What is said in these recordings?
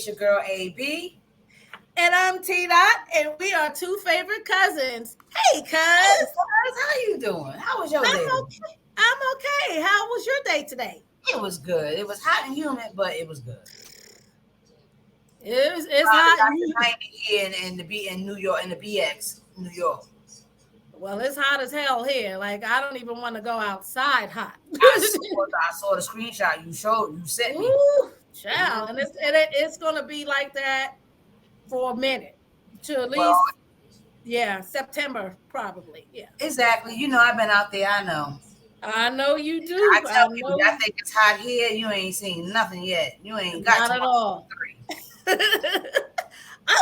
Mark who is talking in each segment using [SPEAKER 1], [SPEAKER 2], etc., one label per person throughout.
[SPEAKER 1] your girl AB.
[SPEAKER 2] And I'm T Dot, and we are two favorite cousins. Hey, cuz.
[SPEAKER 1] Hey, guys, how you doing? How was your
[SPEAKER 2] I'm
[SPEAKER 1] day?
[SPEAKER 2] okay. I'm okay. How was your day today?
[SPEAKER 1] It was good. It was hot and humid, but it was good.
[SPEAKER 2] It's
[SPEAKER 1] Probably
[SPEAKER 2] hot.
[SPEAKER 1] got to 90 here in the B in New York in the BX, New York.
[SPEAKER 2] Well, it's hot as hell here. Like I don't even want to go outside hot.
[SPEAKER 1] I saw the screenshot you sent me.
[SPEAKER 2] Ooh, child, and it's gonna be like that for a minute, to at
[SPEAKER 1] Well,
[SPEAKER 2] least September probably. Yeah,
[SPEAKER 1] exactly. You know, I've been out there. I know.
[SPEAKER 2] I know you
[SPEAKER 1] I
[SPEAKER 2] do. I
[SPEAKER 1] tell people,
[SPEAKER 2] know
[SPEAKER 1] I think it's hot here. You ain't seen nothing yet. You ain't got
[SPEAKER 2] not
[SPEAKER 1] to
[SPEAKER 2] at all.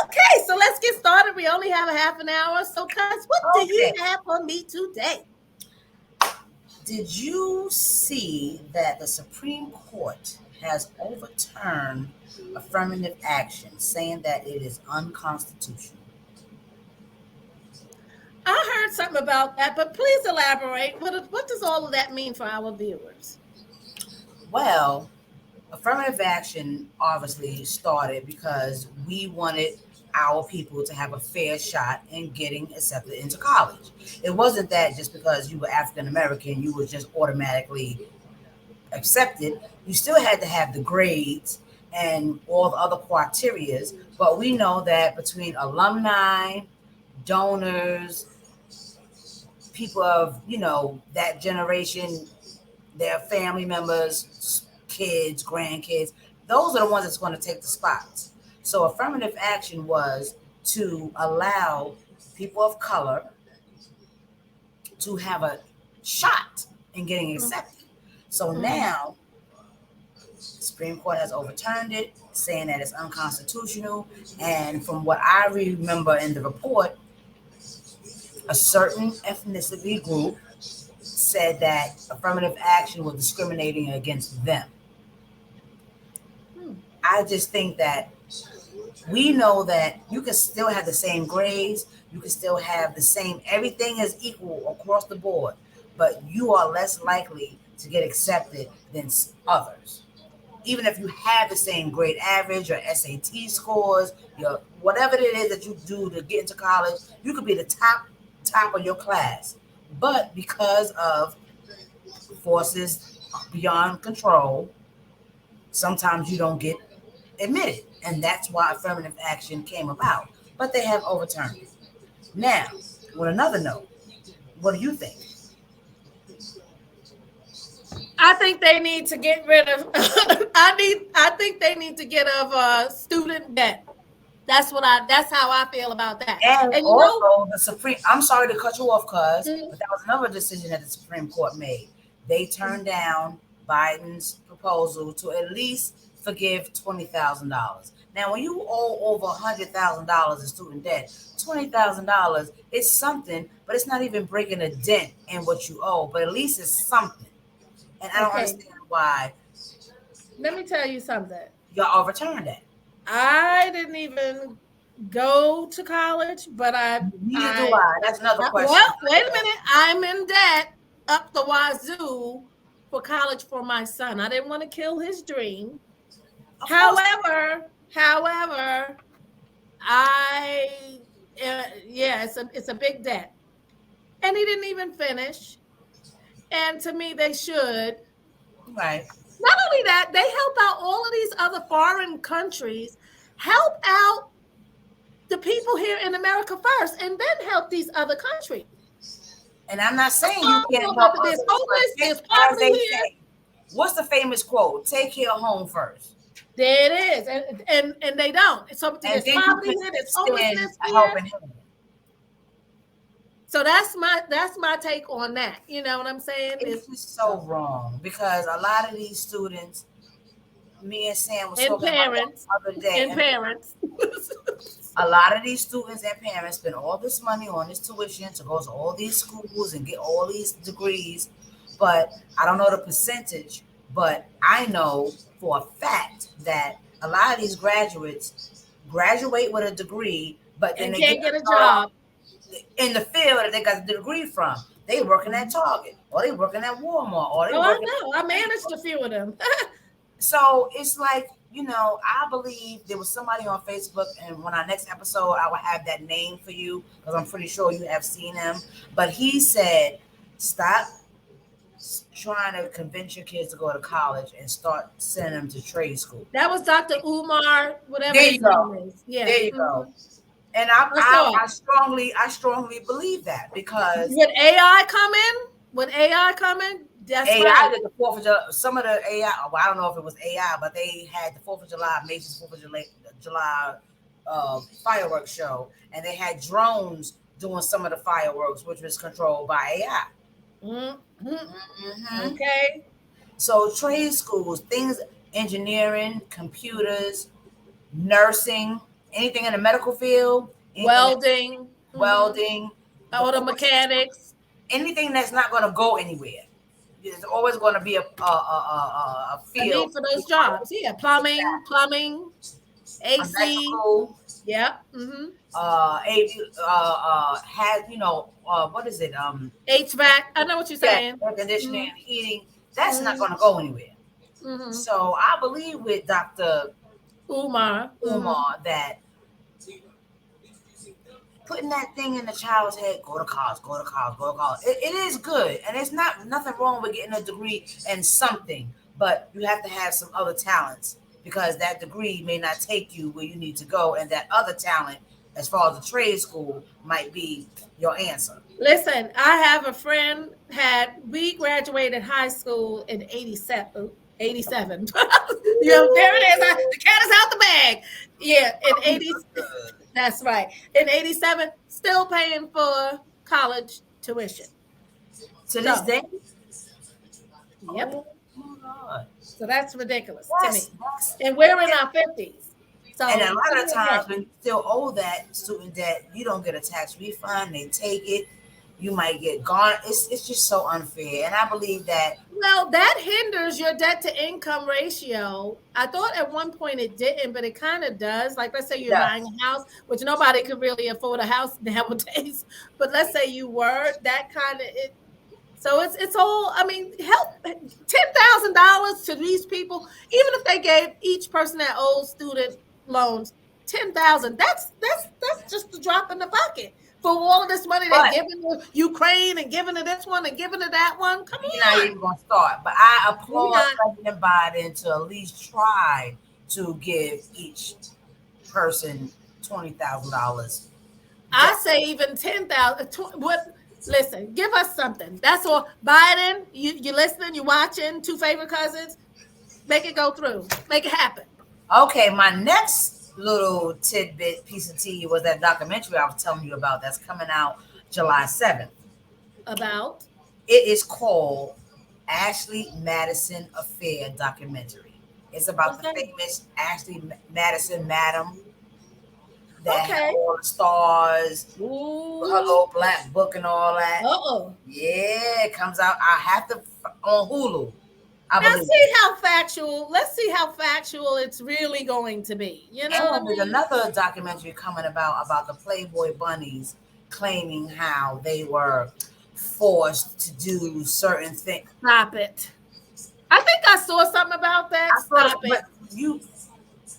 [SPEAKER 2] Okay, so let's get started. We only have a half an hour. So, cuz, what do you
[SPEAKER 1] Okay.
[SPEAKER 2] have for me today?
[SPEAKER 1] Did you see that the Supreme Court has overturned affirmative action, saying that it is unconstitutional?
[SPEAKER 2] I heard something about that, but please elaborate. What does all of that mean for our viewers?
[SPEAKER 1] Well, affirmative action obviously started because we wanted our people to have a fair shot in getting accepted into college. It wasn't that just because you were African American, you were just automatically accepted. You still had to have the grades and all the other criterias. But we know that between alumni, donors, people of that generation, their family members, kids, grandkids, those are the ones that's going to take the spots. So affirmative action was to allow people of color to have a shot in getting accepted. So now Supreme Court has overturned it, saying that it's unconstitutional. And from what I remember in the report, a certain ethnicity group said that affirmative action was discriminating against them. I just think that we know that you can still have the same grades, you can still have the same, everything is equal across the board, but you are less likely to get accepted than others. Even if you have the same grade average, your SAT scores, your whatever it is that you do to get into college, you could be the top of your class. But because of forces beyond control, sometimes you don't get admitted. And that's why affirmative action came about. But they have overturned it. Now, with another note, what do you think?
[SPEAKER 2] I think they need to get rid of. I think they need to get of student debt. That's how I feel about that.
[SPEAKER 1] And
[SPEAKER 2] And
[SPEAKER 1] also the Supreme, I'm sorry to cut you off, cuz, but that was another decision that the Supreme Court made. They turned down Biden's proposal to at least forgive $20,000. Now, when you owe over $100,000 in student debt, $20,000 is something, but it's not even breaking a dent in what you owe. But at least it's something. And I don't understand why.
[SPEAKER 2] Let me tell you something.
[SPEAKER 1] Y'all overturned that.
[SPEAKER 2] I didn't even go to college, but
[SPEAKER 1] Neither do I. That's another question.
[SPEAKER 2] Well, wait a minute. I'm in debt up the wazoo for college for my son. I didn't want to kill his dream. However, it's a big debt, and he didn't even finish. And to me, they should.
[SPEAKER 1] Right.
[SPEAKER 2] Not only that, they help out all of these other foreign countries, help out the people here in America first, and then help these other countries.
[SPEAKER 1] And I'm not saying you can't help
[SPEAKER 2] there's homeless, there's poverty here.
[SPEAKER 1] What's the famous quote? Take care of home first.
[SPEAKER 2] There it is, and they don't. So there's poverty here, there's homelessness here. So that's my take on that. You know what I'm saying?
[SPEAKER 1] It's just so wrong because a lot of these students, me and Sam was talking about the other day.
[SPEAKER 2] And parents.
[SPEAKER 1] A lot of these students and parents spend all this money on this tuition to go to all these schools and get all these degrees. But I don't know the percentage, but I know for a fact that a lot of these graduates graduate with a degree, but then they
[SPEAKER 2] can't get a job
[SPEAKER 1] in the field that they got the degree from. They working at Target, or they working at Walmart, or they
[SPEAKER 2] I know. I managed a few of them.
[SPEAKER 1] So it's like, I believe there was somebody on Facebook, and when our next episode, I will have that name for you because I'm pretty sure you have seen him. But he said, stop trying to convince your kids to go to college and start sending them to trade school.
[SPEAKER 2] That was Dr. Umar, whatever
[SPEAKER 1] There
[SPEAKER 2] his
[SPEAKER 1] you go.
[SPEAKER 2] name is. Yeah.
[SPEAKER 1] There you go. And
[SPEAKER 2] I saw it.
[SPEAKER 1] I strongly believe that because
[SPEAKER 2] Would AI come in? Would AI come in? That's
[SPEAKER 1] AI
[SPEAKER 2] right.
[SPEAKER 1] did the Fourth of July. Some of the AI, well, I don't know if it was AI, but they had the Fourth of July, Macy's Fourth of July fireworks show, and they had drones doing some of the fireworks, which was controlled by AI.
[SPEAKER 2] Mm-hmm.
[SPEAKER 1] Mm-hmm.
[SPEAKER 2] Okay.
[SPEAKER 1] So trade schools, things, engineering, computers, nursing, anything in the medical field,
[SPEAKER 2] Welding.
[SPEAKER 1] welding, the
[SPEAKER 2] Auto
[SPEAKER 1] forces,
[SPEAKER 2] mechanics.
[SPEAKER 1] anything that's not going to go anywhere. There's always going to be a
[SPEAKER 2] A
[SPEAKER 1] field.
[SPEAKER 2] need for those jobs. Yeah. Plumbing, AC.
[SPEAKER 1] Electrical,
[SPEAKER 2] Yeah. Mm-hmm.
[SPEAKER 1] has what is it?
[SPEAKER 2] HVAC. I know what you're
[SPEAKER 1] Yeah,
[SPEAKER 2] saying.
[SPEAKER 1] air conditioning
[SPEAKER 2] Mm-hmm.
[SPEAKER 1] and heating. That's not
[SPEAKER 2] Mm-hmm.
[SPEAKER 1] going to go anywhere.
[SPEAKER 2] Mm-hmm.
[SPEAKER 1] So I believe with Dr.
[SPEAKER 2] Umar. Mm-hmm.
[SPEAKER 1] Umar that putting that thing in the child's head, go to college, go to college, go to college. It is good, and it's not nothing wrong with getting a degree in something, but you have to have some other talents because that degree may not take you where you need to go, and that other talent, as far as the trade school, might be your answer.
[SPEAKER 2] Listen, I have a friend we graduated high school in 87. 87. There it is. The cat is out the bag. Yeah, in 80. That's right. In 87, still paying for college tuition.
[SPEAKER 1] To this day,
[SPEAKER 2] Yep.
[SPEAKER 1] oh my God.
[SPEAKER 2] So that's ridiculous to me.
[SPEAKER 1] That's,
[SPEAKER 2] And we're in our 50s. So
[SPEAKER 1] and a lot of times when you still owe that student debt, you don't get a tax refund. They take it. You might get gone. It's just so unfair. And I believe that.
[SPEAKER 2] well, that hinders your debt to income ratio. I thought at one point it didn't, but it kind of does. Like, let's say you're
[SPEAKER 1] Yeah.
[SPEAKER 2] buying a house, which nobody could really afford a house nowadays. But let's say you were, that kind of it. So it's all. I mean, help $10,000 to these people, even if they gave each person that owes student loans 10,000. That's just a drop in the bucket for all of this money they're
[SPEAKER 1] But
[SPEAKER 2] giving to Ukraine and giving to this one and giving to that one. Come
[SPEAKER 1] you're not
[SPEAKER 2] on.
[SPEAKER 1] even going to start. But I
[SPEAKER 2] We're
[SPEAKER 1] applaud
[SPEAKER 2] not.
[SPEAKER 1] President Biden to at least try to give each person $20,000.
[SPEAKER 2] I say even 10,000. What? Listen, give us something. That's all. Biden, you listening? You watching? Two favorite cousins. Make it go through. Make it happen.
[SPEAKER 1] Okay, my next little tidbit piece of tea was that documentary I was telling you about that's coming out July 7th.
[SPEAKER 2] About.
[SPEAKER 1] It is called Ashley Madison Affair documentary. It's about
[SPEAKER 2] What's
[SPEAKER 1] the
[SPEAKER 2] that?
[SPEAKER 1] famous Ashley Madison madam that had
[SPEAKER 2] Okay.
[SPEAKER 1] all the stars, her
[SPEAKER 2] Ooh.
[SPEAKER 1] little black book and all that.
[SPEAKER 2] Uh-oh.
[SPEAKER 1] Yeah, it comes out. I have to on Hulu. I
[SPEAKER 2] Now
[SPEAKER 1] believe.
[SPEAKER 2] see how factual. Let's see how factual it's really going to be. You know what I
[SPEAKER 1] And there's
[SPEAKER 2] mean?
[SPEAKER 1] another documentary coming about the Playboy bunnies claiming how they were forced to do certain things.
[SPEAKER 2] Stop it. I think I saw something about that.
[SPEAKER 1] I thought,
[SPEAKER 2] Stop
[SPEAKER 1] but
[SPEAKER 2] it.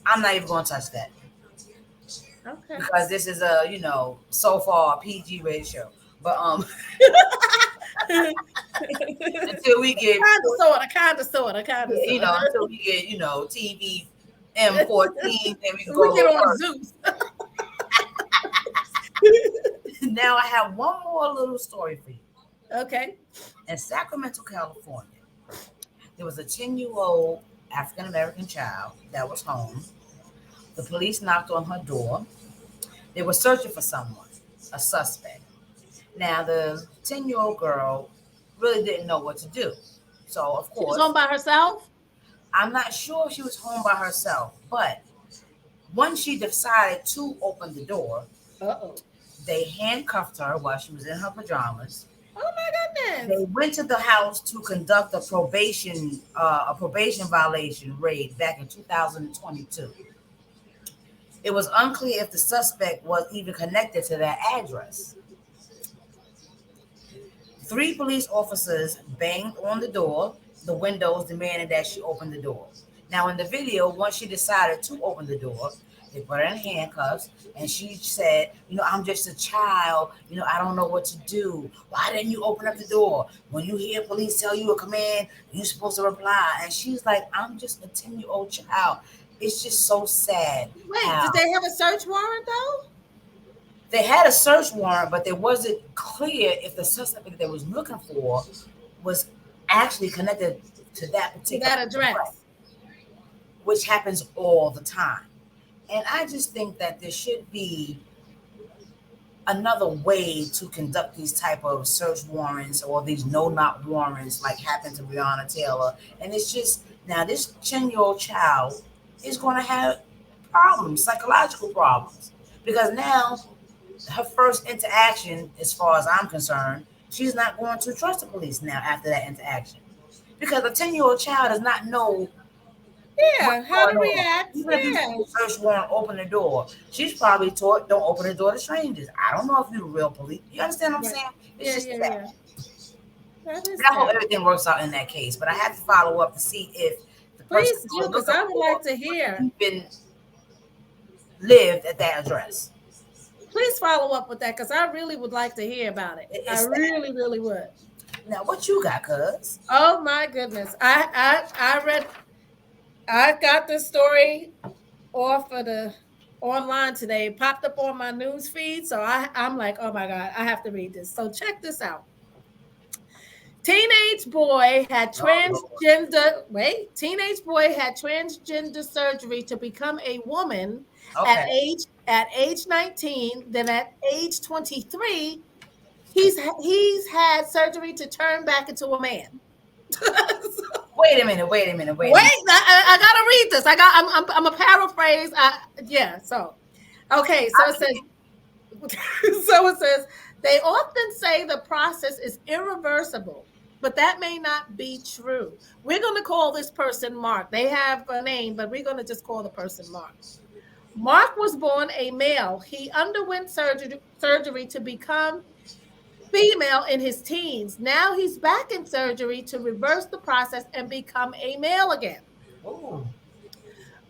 [SPEAKER 1] I'm not even going to touch that
[SPEAKER 2] Okay.
[SPEAKER 1] because this is a so far a PG rated show. But until we get
[SPEAKER 2] Kind of, sorta.
[SPEAKER 1] until we get TV M14, then we can go
[SPEAKER 2] We
[SPEAKER 1] a
[SPEAKER 2] get
[SPEAKER 1] little
[SPEAKER 2] on
[SPEAKER 1] further.
[SPEAKER 2] Zeus.
[SPEAKER 1] Now I have one more little story for you.
[SPEAKER 2] Okay.
[SPEAKER 1] In Sacramento, California, there was a 10-year-old African American child that was home. The police knocked on her door. They were searching for someone, a suspect. Now, the 10-year-old girl really didn't know what to do. So, of
[SPEAKER 2] She was
[SPEAKER 1] course,
[SPEAKER 2] home by herself.
[SPEAKER 1] I'm not sure if she was home by herself, but once she decided to open the door,
[SPEAKER 2] Uh-oh.
[SPEAKER 1] they handcuffed her while she was in her pajamas.
[SPEAKER 2] Oh my
[SPEAKER 1] They
[SPEAKER 2] goodness.
[SPEAKER 1] went to the house to conduct a probation violation raid back in 2022. It was unclear if the suspect was even connected to that address. 3 police officers banged on the windows, demanding that she open the door. Now, in the video, once she decided to open the door, they put her in handcuffs, and she said, I'm just a child. I don't know what to do. Why didn't you open up the door? When you hear police tell you a command, you're supposed to reply. And she's like, I'm just a 10-year-old child. It's just so sad.
[SPEAKER 2] Wait, did they have a search warrant though?
[SPEAKER 1] They had a search warrant, but it wasn't clear if the suspect that they was looking for was actually connected to that particular
[SPEAKER 2] address,
[SPEAKER 1] which happens all the time. And I just think that there should be another way to conduct these type of search warrants or these no-knock warrants like happened to Breonna Taylor. And it's just, now this 10-year-old child is going to have problems, psychological problems, because now her first interaction, as far as I'm concerned, she's not going to trust the police now after that interaction, because a 10-year-old child does not know
[SPEAKER 2] how to react.
[SPEAKER 1] Even if you search warrant, open the door, she's probably taught, don't open the door to strangers. I don't know if you're real police. You understand what I'm saying? It's just that. I hope everything works out in that case, but I have to follow up to see if the person
[SPEAKER 2] because I would like to hear
[SPEAKER 1] even lived at that address.
[SPEAKER 2] Please follow up with that, because I really would like to hear about it. I really, really would.
[SPEAKER 1] Now, what you got, cuz?
[SPEAKER 2] Oh my goodness! I got this story off of the online today. It popped up on my news feed, so I'm like, oh my God, I have to read this. So check this out. Teenage boy had transgender surgery to become a woman at age 19. Then at age 23, he's had surgery to turn back into a man.
[SPEAKER 1] Wait a minute. Wait,
[SPEAKER 2] I gotta read this. I'm a paraphrase. It says they often say the process is irreversible, but that may not be true. We're going to call this person Mark. They have a name, but we're going to just call the person Mark. Mark was born a male. He underwent surgery to become female in his teens. Now he's back in surgery to reverse the process and become a male again.
[SPEAKER 1] Ooh.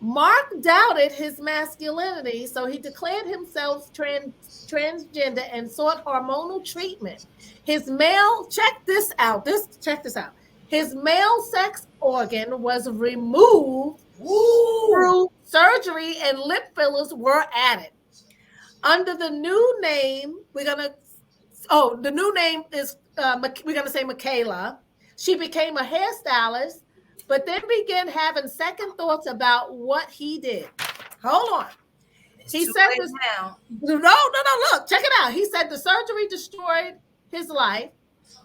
[SPEAKER 2] Mark doubted his masculinity, so he declared himself transgender and sought hormonal treatment. His male, check this out. His male sex organ was removed through surgery, and lip fillers were added. Under the new name, the new name is, we're going to say Michaela. She became a hairstylist, but then began having second thoughts about what he did. Hold on. He said this now. No, look, check it out. He said the surgery destroyed his life.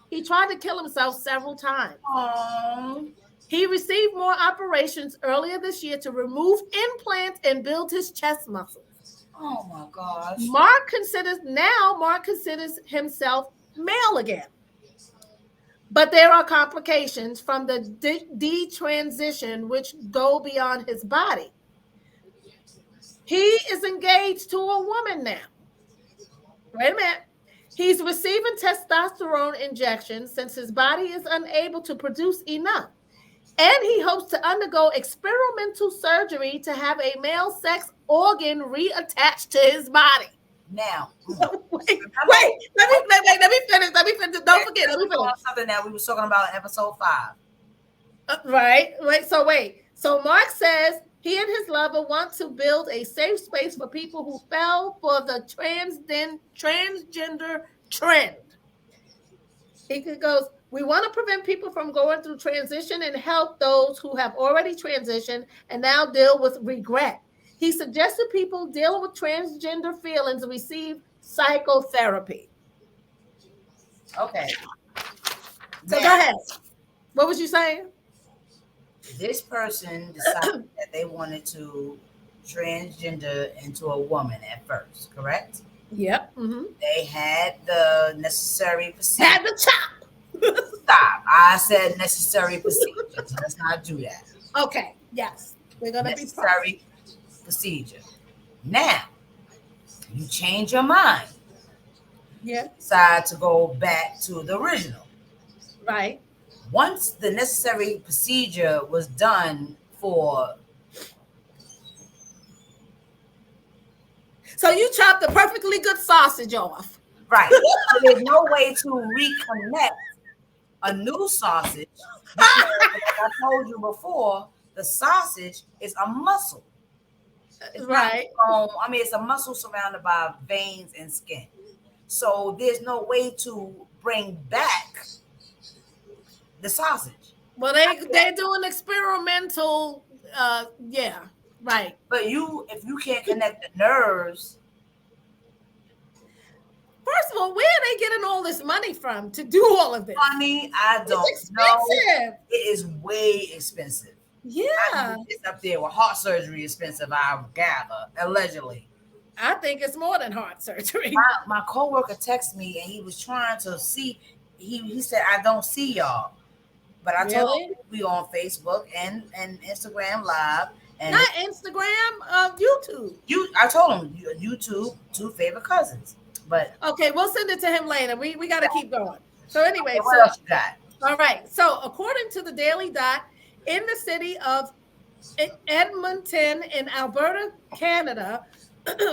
[SPEAKER 2] He tried to kill himself several times.
[SPEAKER 1] Aww.
[SPEAKER 2] He received more operations earlier this year to remove implants and build his chest muscles.
[SPEAKER 1] Oh my gosh.
[SPEAKER 2] Mark considers himself male again. But there are complications from the detransition which go beyond his body. He is engaged to a woman now. Wait a minute. He's receiving testosterone injections since his body is unable to produce enough. And he hopes to undergo experimental surgery to have a male sex organ reattached to his body.
[SPEAKER 1] Now,
[SPEAKER 2] wait. Let me finish. Don't forget. Let me finish.
[SPEAKER 1] Something that we were talking about in episode 5.
[SPEAKER 2] Right. So Mark says he and his lover want to build a safe space for people who fell for the transgender trend. He goes, we want to prevent people from going through transition and help those who have already transitioned and now deal with regret. He suggested people dealing with transgender feelings receive psychotherapy.
[SPEAKER 1] Okay.
[SPEAKER 2] So go ahead. What was you saying?
[SPEAKER 1] This person decided that they wanted to transgender into a woman at first, correct?
[SPEAKER 2] Yep. Mm-hmm.
[SPEAKER 1] They had the necessary procedure.
[SPEAKER 2] Had the chop.
[SPEAKER 1] Stop. I said necessary procedure. So let's not do that.
[SPEAKER 2] Okay. Yes. We're going to be
[SPEAKER 1] necessary procedure. Now, you change your mind.
[SPEAKER 2] Yeah.
[SPEAKER 1] Decide to go back to the original.
[SPEAKER 2] Right.
[SPEAKER 1] Once the necessary procedure was done for.
[SPEAKER 2] So you chopped a perfectly good sausage off.
[SPEAKER 1] Right. So there's no way to reconnect a new sausage because, like I told you before, the sausage is a muscle. It's
[SPEAKER 2] Right.
[SPEAKER 1] not bone. I mean, it's a muscle surrounded by veins and skin. So there's no way to bring back the sausage.
[SPEAKER 2] Well, they do an experimental. Yeah. Right.
[SPEAKER 1] But if you can't connect the nerves.
[SPEAKER 2] First of all, where are they getting all this money from to do all of this?
[SPEAKER 1] Honey, I don't know. It is way expensive.
[SPEAKER 2] Yeah.
[SPEAKER 1] It's up there with heart surgery expensive, I gather, allegedly.
[SPEAKER 2] I think it's more than heart surgery.
[SPEAKER 1] My coworker texted me and he was trying to see. He said, I don't see y'all. But I told him we on Facebook and Instagram Live. And
[SPEAKER 2] not Instagram, YouTube.
[SPEAKER 1] I told him YouTube, two favorite cousins. But
[SPEAKER 2] okay, we'll send it to him later. We got to keep going. So anyway,
[SPEAKER 1] what else you got?
[SPEAKER 2] All right. So according to the Daily Dot, in the city of Edmonton in Alberta, Canada,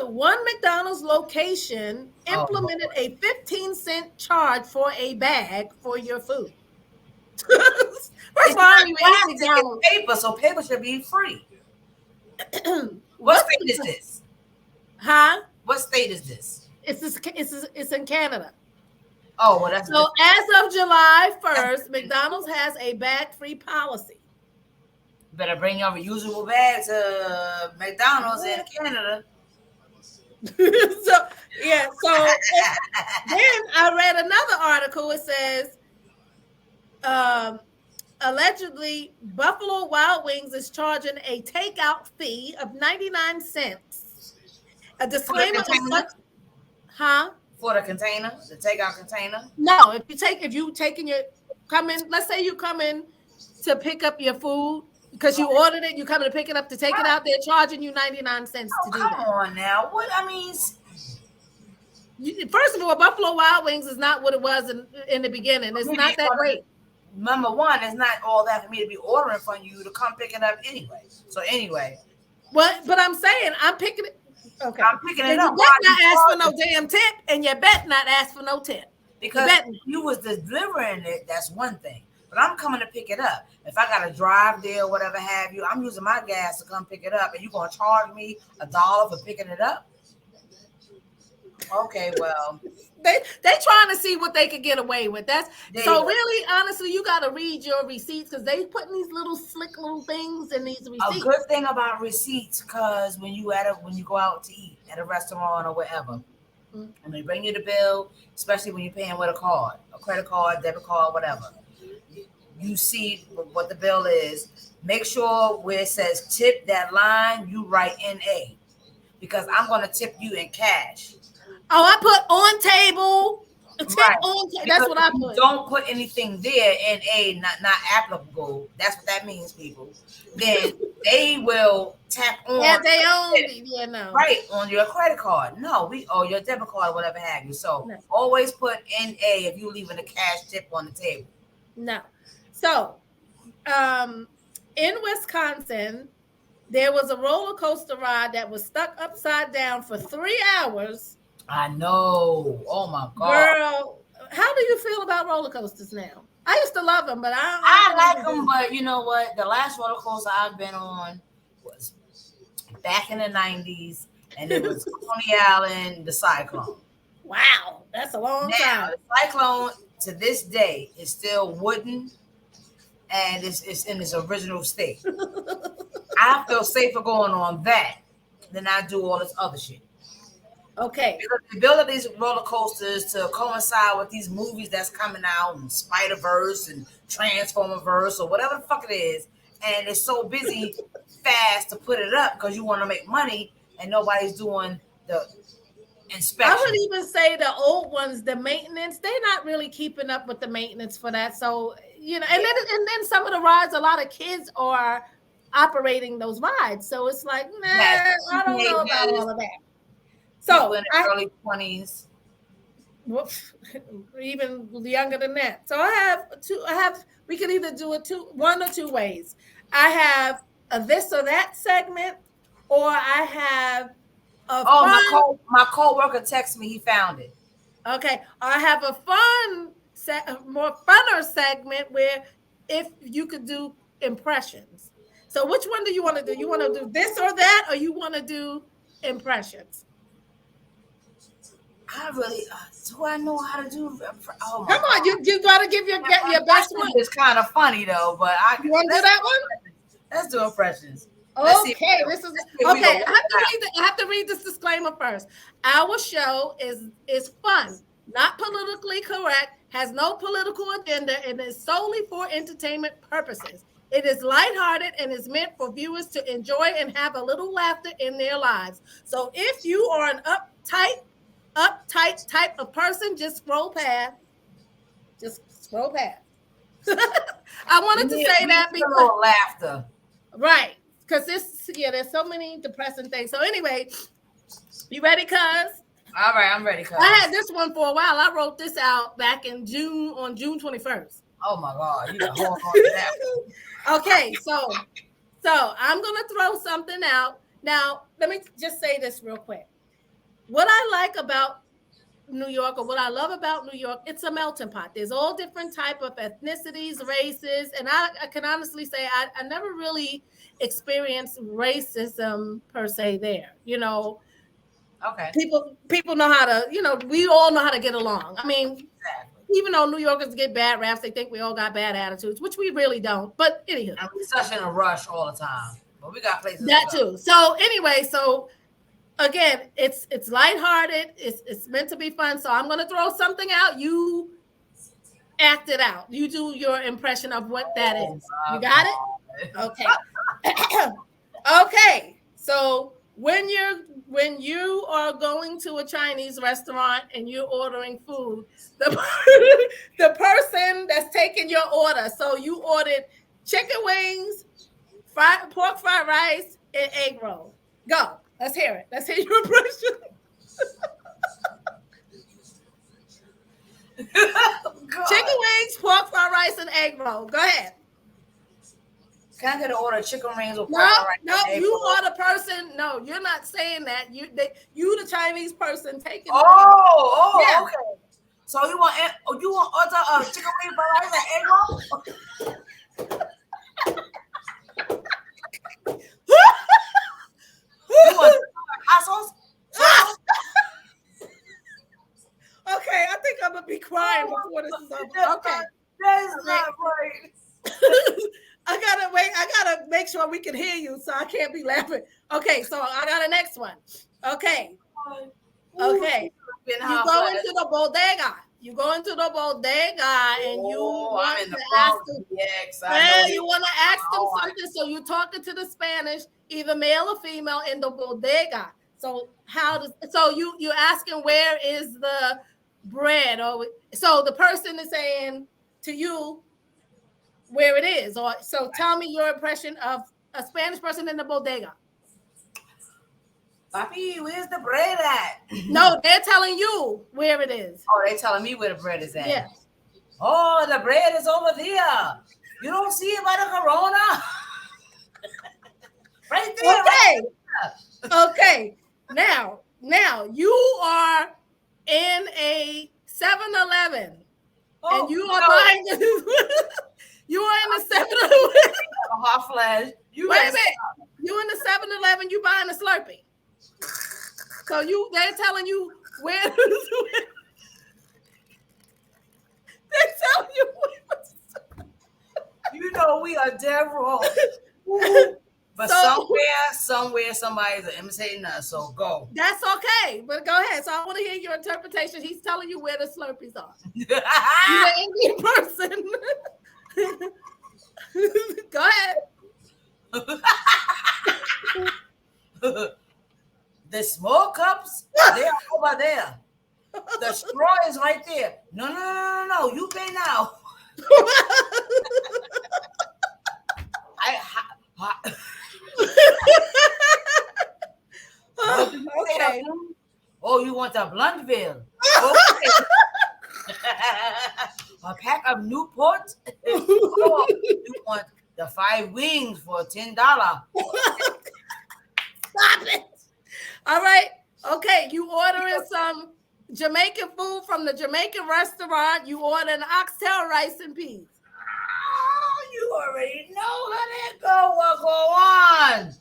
[SPEAKER 2] one McDonald's location implemented a 15-cent charge for a bag for your food.
[SPEAKER 1] First of all, you have paper, so paper should be free. What state is this?
[SPEAKER 2] Huh?
[SPEAKER 1] What state is this?
[SPEAKER 2] It's in Canada.
[SPEAKER 1] Oh, well, that's
[SPEAKER 2] so. As of July 1st, McDonald's has a bag-free policy.
[SPEAKER 1] Better bring your reusable bag to McDonald's in Canada.
[SPEAKER 2] So then I read another article. It says, allegedly, Buffalo Wild Wings is charging a takeout fee of 99 cents. A disclaimer.
[SPEAKER 1] For the container, the takeout container?
[SPEAKER 2] No, if you taking your come in, let's say you come in to pick up your food because you ordered it, you come to pick it up to take it out, they're charging you 99 cents to do that.
[SPEAKER 1] Come on now. What I mean,
[SPEAKER 2] first of all, Buffalo Wild Wings is not what it was in the beginning. It's not that great.
[SPEAKER 1] Number one, it's not all that for me to be ordering from you to come pick it up anyway. So anyway.
[SPEAKER 2] But I'm saying I'm picking it. Okay.
[SPEAKER 1] I'm picking it up.
[SPEAKER 2] You better not ask for no damn tip, and you better not ask for no tip.
[SPEAKER 1] Because you was delivering it, that's one thing. But I'm coming to pick it up. If I got to drive there or whatever have you, I'm using my gas to come pick it up, and you're going to charge me $1 for picking it up? Okay, well.
[SPEAKER 2] They trying to see what they could get away with. So really, honestly, you got to read your receipts because they putting these little slick little things in these receipts.
[SPEAKER 1] A good thing about receipts, because when you go out to eat at a restaurant or whatever, and they bring you the bill, especially when you're paying with a credit card, debit card, whatever, you see what the bill is. Make sure where it says tip that line, you write NA, because I'm going to tip you in cash.
[SPEAKER 2] Oh, I put on table. Right. That's what I put.
[SPEAKER 1] Don't put anything there, NA, not applicable. That's what that means, people. Then they will tap on.
[SPEAKER 2] Yeah, they own. No.
[SPEAKER 1] Right, on your credit card. No, your debit card, whatever have you. So always put NA if you're leaving a cash tip on the table.
[SPEAKER 2] No. So, in Wisconsin, there was a roller coaster ride that was stuck upside down for 3 hours.
[SPEAKER 1] I know. Oh my God.
[SPEAKER 2] Girl, how do you feel about roller coasters now? I used to love them, but
[SPEAKER 1] I like them, but you know what? The last roller coaster I've been on was back in the 90s, and it was Coney Island, the Cyclone.
[SPEAKER 2] Wow, that's a long time.
[SPEAKER 1] The Cyclone to this day is still wooden, and it's in its original state. I feel safer going on that than I do all this other shit.
[SPEAKER 2] Okay.
[SPEAKER 1] Because they build these roller coasters to coincide with these movies that's coming out, and Spider-Verse and Transformer-verse or whatever the fuck it is. And it's so busy fast to put it up because you want to make money and nobody's doing the inspection.
[SPEAKER 2] I would even say the old ones, the maintenance, they're not really keeping up with the maintenance for that. So, and then some of the rides, a lot of kids are operating those rides. So it's like, I don't know about all of that. So
[SPEAKER 1] in the early 20s,
[SPEAKER 2] even younger than that. So we can either do it one or two ways. I have a this or that segment, or I have a
[SPEAKER 1] Oh, my co-worker texted me. He found it.
[SPEAKER 2] Okay, I have a more funner segment where if you could do impressions. So which one do you want to do? You want to do this or that, or you want to do impressions?
[SPEAKER 1] I really do. I know how to do. Oh
[SPEAKER 2] Come on, you got to give your best one.
[SPEAKER 1] It's kind of funny though, but
[SPEAKER 2] you want to do that one?
[SPEAKER 1] Let's do impressions.
[SPEAKER 2] Okay, this is okay. I have to read this disclaimer first. Our show is fun, not politically correct, has no political agenda, and is solely for entertainment purposes. It is lighthearted and is meant for viewers to enjoy and have a little laughter in their lives. So if you are an uptight type of person, just scroll past. Just scroll past. I wanted to say that because
[SPEAKER 1] a little laughter.
[SPEAKER 2] Right. Because there's so many depressing things. So anyway, you ready, cuz?
[SPEAKER 1] All right, I'm ready, cuz.
[SPEAKER 2] I had this one for a while. I wrote this out back in June, on June 21st.
[SPEAKER 1] Oh my God, you got hold on to that.
[SPEAKER 2] Okay, so I'm gonna throw something out. Now, let me just say this real quick. What I like about New York, or what I love about New York, it's a melting pot. There's all different type of ethnicities, races, and I can honestly say I never really experienced racism per se there. You know,
[SPEAKER 1] okay.
[SPEAKER 2] People know how to, we all know how to get along. I mean, exactly. Even though New Yorkers get bad raps, they think we all got bad attitudes, which we really don't. But anywho,
[SPEAKER 1] and we're such in a rush all the time. But we got places
[SPEAKER 2] that too. So anyway, again, it's lighthearted. It's meant to be fun. So I'm going to throw something out. You act it out. You do your impression of what that is. You got it? Okay. Okay. So when you are going to a Chinese restaurant and you're ordering food, the person that's taking your order. So you ordered chicken wings, pork fried rice, and egg roll. Go. Let's hear it. Let's hear your impression. Chicken wings, pork fried rice, and egg roll. Go ahead.
[SPEAKER 1] Can I get an order of chicken wings or pork
[SPEAKER 2] fried
[SPEAKER 1] rice?
[SPEAKER 2] No, you are the person. No, you're not saying that. You the Chinese person taking.
[SPEAKER 1] Yeah. Okay. So you want order chicken wings, fried rice, and egg roll? You want hot sauce?
[SPEAKER 2] Okay, I think I'm gonna be crying before this is over. Okay,
[SPEAKER 1] that is not right.
[SPEAKER 2] I gotta make sure we can hear you, so I can't be laughing. Okay, so I got a next one. Okay. You go into the bodega. You go into the bodega and you want to ask them. You want to ask them something, so you're talking to the Spanish, either male or female, in the bodega. So you're asking where is the bread, or so the person is saying to you where it is, or so tell me your impression of a Spanish person in the bodega.
[SPEAKER 1] Papi, where's the bread at?
[SPEAKER 2] No, they're telling you where it is.
[SPEAKER 1] Oh, they're telling me where the bread is at.
[SPEAKER 2] Yeah.
[SPEAKER 1] Oh, the bread is over there. You don't see it by the Corona? Right there.
[SPEAKER 2] Okay.
[SPEAKER 1] Right there.
[SPEAKER 2] Okay. Now you are in a 7-Eleven and you are buying you are in a 7-Eleven.
[SPEAKER 1] Hot flash.
[SPEAKER 2] Wait a minute. You in the 7-Eleven, you buying a Slurpee. So they're telling you where they're telling you where.
[SPEAKER 1] You know we are dead wrong. But somewhere somebody's imitating us, so go.
[SPEAKER 2] That's okay, but go ahead. So I want to hear your interpretation. He's telling you where the Slurpees are. You're an Indian person. Go ahead.
[SPEAKER 1] The small cups, they're over there. The straw is right there. No. You pay now.
[SPEAKER 2] Okay.
[SPEAKER 1] Oh, you want a Bluntville? Okay. A pack of Newport? Oh, you want the 5 wings for $10.
[SPEAKER 2] Stop it. All right. Okay. You ordering some Jamaican food from the Jamaican restaurant. You order an oxtail rice and peas.
[SPEAKER 1] Oh, you already know how that go. What go on?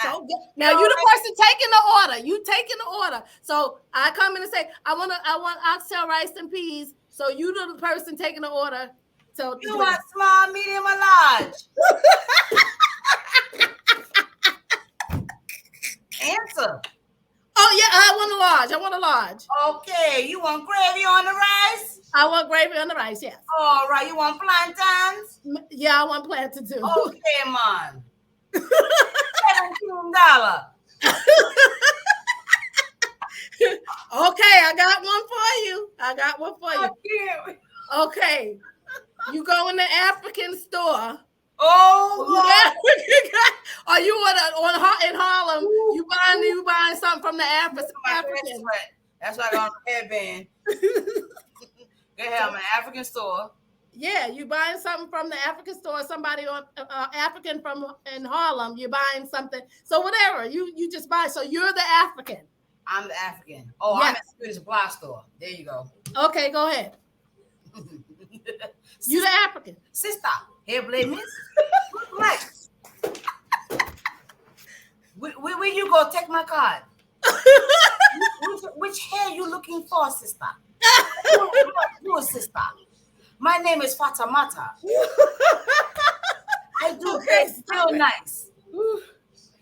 [SPEAKER 2] So, now you the person taking the order. You taking the order. So I come in and say, I want oxtail rice and peas. So you the person taking the order. So
[SPEAKER 1] you want small, medium, or large? Answer.
[SPEAKER 2] Oh yeah, I want a large.
[SPEAKER 1] Okay, you want gravy on the rice?
[SPEAKER 2] I want gravy on the rice. Yes.
[SPEAKER 1] All right, you want plantains?
[SPEAKER 2] Yeah, I want plantain too.
[SPEAKER 1] Okay, man. $17.
[SPEAKER 2] Okay, I got one for you. Okay, you go in the African store.
[SPEAKER 1] Oh,
[SPEAKER 2] or you in Harlem? You buying something from the African?
[SPEAKER 1] That's why I got a headband. They have an African store.
[SPEAKER 2] Yeah, you buying something from the African store. Somebody on African in Harlem. You're buying something. So whatever you just buy. So you're the African.
[SPEAKER 1] I'm the African. Oh, yes. I'm at the supply store. There you go.
[SPEAKER 2] Okay, go ahead. You the African.
[SPEAKER 1] Sister. Here, blame miss. Relax. Where you go? Take my card. which hair you looking for, sister? Who is sister? My name is Fatamata. I do things real nice.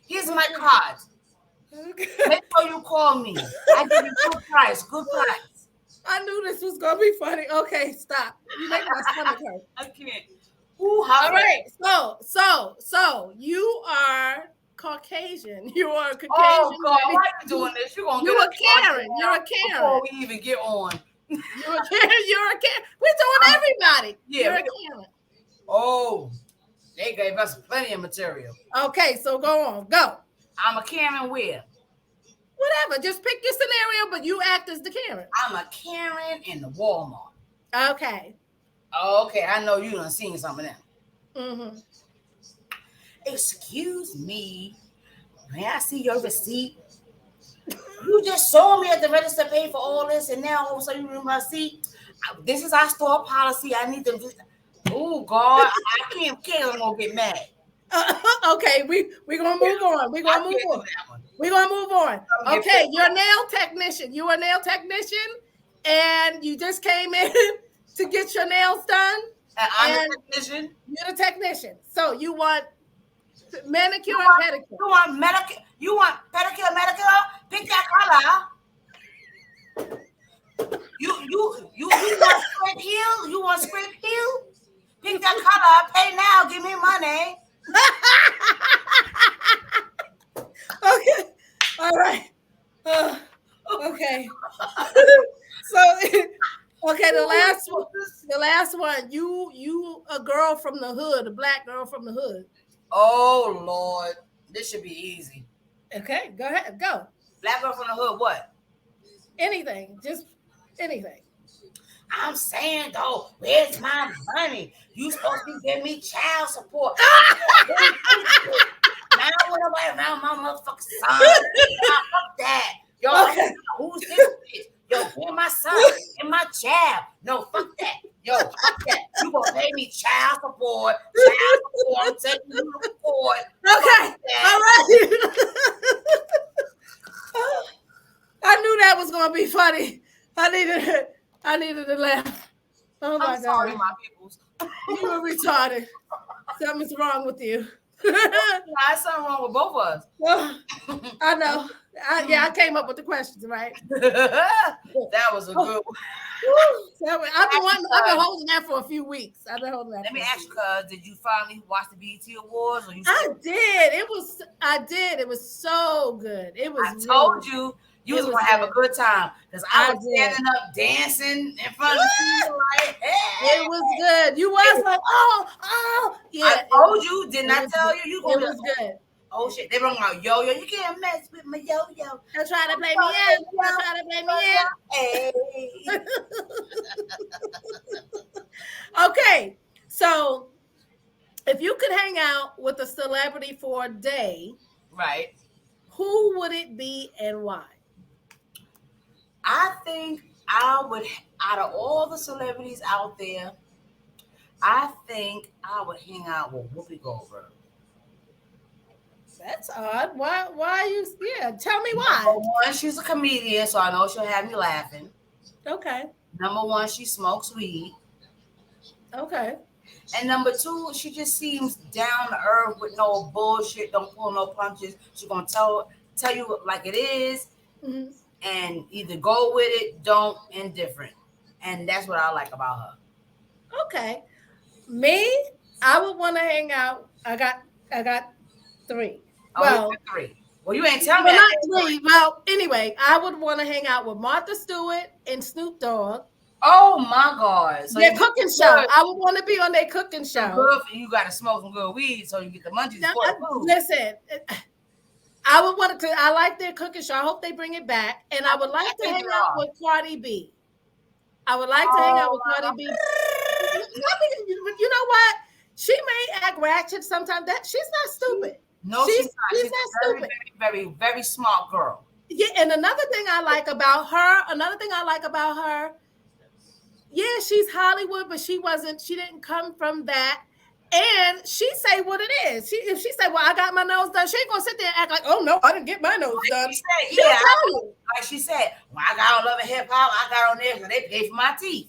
[SPEAKER 1] Here's my card. Okay. Make sure you call me. I give you good price.
[SPEAKER 2] I knew this was gonna be funny. Okay, stop. You make my stomach hurt.
[SPEAKER 1] I can't.
[SPEAKER 2] All right. So you are Caucasian. You are a Caucasian.
[SPEAKER 1] Oh God, why are you doing this? You're a Karen.
[SPEAKER 2] You're a Karen.
[SPEAKER 1] Before we even get on.
[SPEAKER 2] You're a Karen. We're doing everybody.
[SPEAKER 1] Yeah.
[SPEAKER 2] You're a Karen.
[SPEAKER 1] Oh, they gave us plenty of material.
[SPEAKER 2] Okay, so go on. Go.
[SPEAKER 1] I'm a Karen where?
[SPEAKER 2] Whatever. Just pick your scenario, but you act as the Karen.
[SPEAKER 1] I'm a Karen in the Walmart.
[SPEAKER 2] Okay.
[SPEAKER 1] Okay, I know you done seen some of them.
[SPEAKER 2] Mm-hmm.
[SPEAKER 1] Excuse me. May I see your receipt? You just saw me at the register pay for all this, and now all of a sudden you remember my receipt. This is our store policy. I need to. Oh God, I can't. I'm gonna get mad.
[SPEAKER 2] Okay, we're gonna move on. We're gonna move on. Okay, you're a nail technician. You are a nail technician, and you just came in to get your nails done.
[SPEAKER 1] I'm a technician.
[SPEAKER 2] You're the technician. So you want manicure and pedicure.
[SPEAKER 1] You want manicure? You want pedicure, manicure? Pick that color. You want scrape heel? You want scrape heel? Pick that color. Pay now. Give me money.
[SPEAKER 2] Okay. All right. Okay. So, okay, the last one. You a girl from the hood, a black girl from the hood.
[SPEAKER 1] Oh Lord, this should be easy.
[SPEAKER 2] Okay, go ahead, go.
[SPEAKER 1] Black girl from the hood, what?
[SPEAKER 2] Anything, just anything.
[SPEAKER 1] I'm saying though, where's my money? You supposed to give me child support. Now I went away around my motherfucking son. Fuck that. Yo, okay. Who's this bitch? Yo, where's my son and my child? No, fuck that. Yo, fuck that. You gonna pay me child support. I'm taking you to court.
[SPEAKER 2] Okay, all right. I knew that was gonna be funny. I needed to laugh. Oh my God.
[SPEAKER 1] Sorry, my peoples.
[SPEAKER 2] You were retarded. Something's wrong with you.
[SPEAKER 1] There's something wrong with both of us.
[SPEAKER 2] I know. I came up with the questions, right?
[SPEAKER 1] That was a good one.
[SPEAKER 2] I've been holding that for a few weeks. Let
[SPEAKER 1] me ask you, cuz, did you finally watch the BET Awards? Or
[SPEAKER 2] I did. I did. It was so good. It was.
[SPEAKER 1] I told you. You was gonna have a good time because I was standing up dancing in front of you like, hey.
[SPEAKER 2] It was good. You was like, oh, yeah.
[SPEAKER 1] I told you, didn't I tell you? You
[SPEAKER 2] it was good.
[SPEAKER 1] Oh shit, they brought out yo-yo. You can't mess with my yo-yo.
[SPEAKER 2] They're trying to play me in. They're trying to play me in.
[SPEAKER 1] Hey.
[SPEAKER 2] Okay, so if you could hang out with a celebrity for a day,
[SPEAKER 1] Right.
[SPEAKER 2] who would it be and why?
[SPEAKER 1] I think I would, out of all the celebrities out there, I think I would hang out with Whoopi Goldberg.
[SPEAKER 2] That's odd. Why you yeah, tell me
[SPEAKER 1] Number
[SPEAKER 2] why.
[SPEAKER 1] one, she's a comedian, so I know she'll have me laughing.
[SPEAKER 2] Okay.
[SPEAKER 1] Number one, she smokes weed.
[SPEAKER 2] Okay.
[SPEAKER 1] And number two, she just seems down to earth with no bullshit, don't pull no punches. She's gonna tell you like it is,
[SPEAKER 2] Mhm.
[SPEAKER 1] and either go with it, don't, indifferent. And that's what I like about her.
[SPEAKER 2] Okay. Me, I would want to hang out. I got three.
[SPEAKER 1] Oh,
[SPEAKER 2] Well,
[SPEAKER 1] you got three. Well, you ain't telling me
[SPEAKER 2] well,
[SPEAKER 1] that.
[SPEAKER 2] not three. Well, anyway, I would want to hang out with Martha Stewart and Snoop Dogg.
[SPEAKER 1] Oh my God. So
[SPEAKER 2] Their
[SPEAKER 1] you
[SPEAKER 2] cooking
[SPEAKER 1] good.
[SPEAKER 2] show. I would want to be on their cooking show.
[SPEAKER 1] Good for you. Gotta smoke some good weed so you get the munchies.
[SPEAKER 2] Now,
[SPEAKER 1] for the food.
[SPEAKER 2] listen, I would want to. I like their cooking show. I hope they bring it back. And I would like to
[SPEAKER 1] think
[SPEAKER 2] hang
[SPEAKER 1] they
[SPEAKER 2] out
[SPEAKER 1] are.
[SPEAKER 2] with Cardi B. I would like to hang out with
[SPEAKER 1] Oh,
[SPEAKER 2] Cardi B. You know what? She may act ratchet sometimes. That she's not stupid.
[SPEAKER 1] No,
[SPEAKER 2] she's
[SPEAKER 1] she's not.
[SPEAKER 2] she's
[SPEAKER 1] She's
[SPEAKER 2] not
[SPEAKER 1] very,
[SPEAKER 2] stupid.
[SPEAKER 1] very, very, very smart girl.
[SPEAKER 2] Yeah, and another thing I like about her, yeah, she's Hollywood, but she didn't come from that. And she say what it is. If she say, well, I got my nose done, she ain't gonna sit there and act like, oh no, I didn't get my nose done.
[SPEAKER 1] She said,
[SPEAKER 2] She'll
[SPEAKER 1] yeah,
[SPEAKER 2] tell you.
[SPEAKER 1] like she said, well, I got on Love and Hip Hop, I got on there because they paid for my teeth.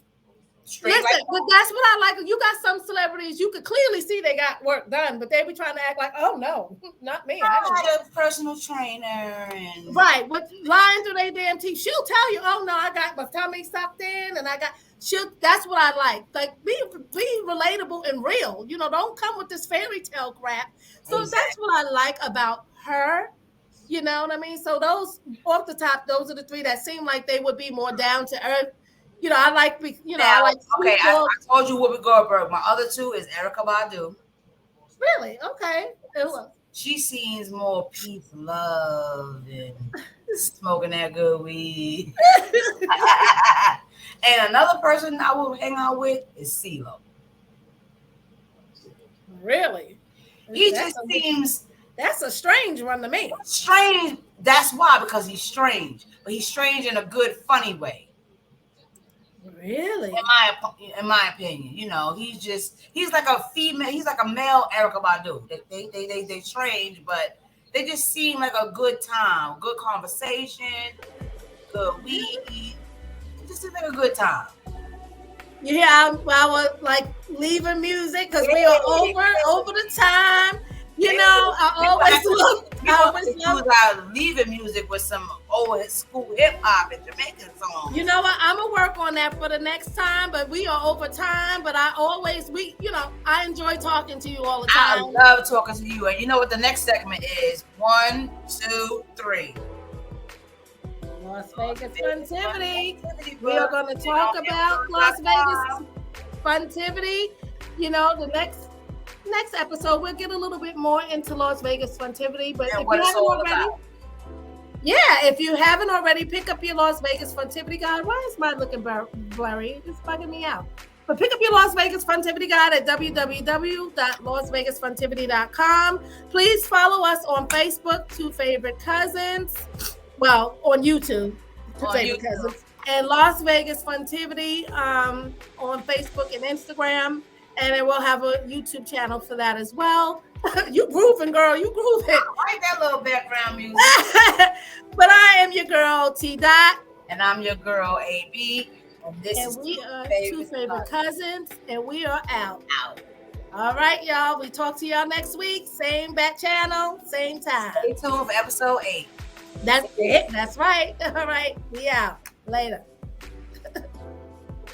[SPEAKER 1] Straight
[SPEAKER 2] Listen,
[SPEAKER 1] like
[SPEAKER 2] but that's what I like. You got some celebrities, you could clearly see they got work done, but they be trying to act like, oh no, not me. I didn't
[SPEAKER 1] had a personal trainer and
[SPEAKER 2] right, with lying through their damn teeth. She'll tell you, oh no, I got my tummy sucked in, and that's what I like. Like be relatable and real. You know, don't come with this fairy tale crap. So that's what I like about her. You know what I mean? So those off the top, those are the three that seem like they would be more down to earth. You know, I like.
[SPEAKER 1] Okay, I told you Whoopi Goldberg. My other two is Erykah Badu.
[SPEAKER 2] Really? Okay.
[SPEAKER 1] She seems more peace, love, and smoking that good weed. And another person I will hang out with is CeeLo.
[SPEAKER 2] Really?
[SPEAKER 1] He just seems.
[SPEAKER 2] That's a strange one to me.
[SPEAKER 1] Strange. That's why, because he's strange, but he's strange in a good, funny way.
[SPEAKER 2] Really?
[SPEAKER 1] In my opinion, you know, he's like a female, he's like a male Erykah Badu. They strange, but they just seem like a good time, good conversation, good weed. It just seems like a good time.
[SPEAKER 2] Yeah, I was like leaving music because we are over the time. You know, I always love
[SPEAKER 1] leaving music with some old school hip hop and Jamaican songs.
[SPEAKER 2] You know what? I'm gonna work on that for the next time, but we are over time. But I enjoy talking to you all the time.
[SPEAKER 1] I love talking to you, and you know what the next segment is? 1, 2, 3.
[SPEAKER 2] Las Vegas Funtivity. We are going to talk about Las Vegas Funtivity. You know, the next episode we'll get a little bit more into Las Vegas Funtivity, but if you haven't already, pick up your Las Vegas Funtivity guide. Why is mine looking blurry? It's bugging me out. But pick up your Las Vegas Funtivity guide at www.lasvegasfuntivity.com. Please follow us on Facebook, Two Favorite Cousins. Well, on YouTube, Two Favorite Cousins, and Las Vegas Funtivity on Facebook and Instagram. And then we'll have a YouTube channel for that as well. You grooving, girl. You grooving.
[SPEAKER 1] I like that little background music.
[SPEAKER 2] But I am your girl, T. Dot.
[SPEAKER 1] And I'm your girl, AB. And
[SPEAKER 2] we are Two Favorite Cousins. And we are out. All right, y'all. We talk to y'all next week. Same back channel, same time.
[SPEAKER 1] Stay tuned for episode 8.
[SPEAKER 2] That's it. That's right. All right. We out. Later.